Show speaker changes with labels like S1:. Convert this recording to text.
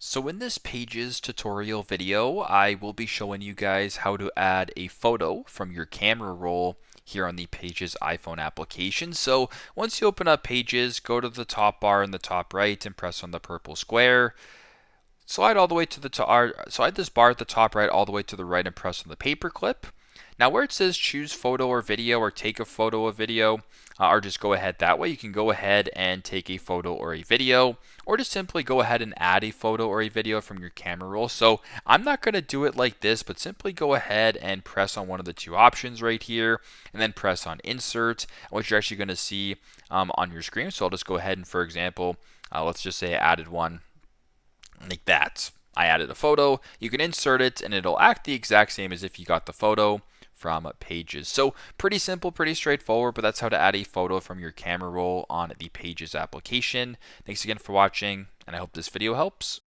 S1: So in this Pages tutorial video, I will be showing you guys how to add a photo from your camera roll here on the Pages iPhone application. So once you open up Pages, go to the top bar in the top right and press on the purple square. Slide all the way to the top, slide this bar at the top right all the way to the right and press on the paper clip. Now where it says choose photo or video or take a photo or video, or just go ahead that way, you can go ahead and take a photo or a video, or just simply go ahead and add a photo or a video from your camera roll. So I'm not going to do it like this, but simply go ahead and press on one of the two options right here, and then press on insert, which you're actually going to see on your screen. So I'll just go ahead and, for example, let's just say I added one like that. I added a photo. You can insert it and it'll act the exact same as if you got the photo from Pages. So pretty simple, pretty straightforward, but that's how to add a photo from your camera roll on the Pages application. Thanks again for watching, and I hope this video helps.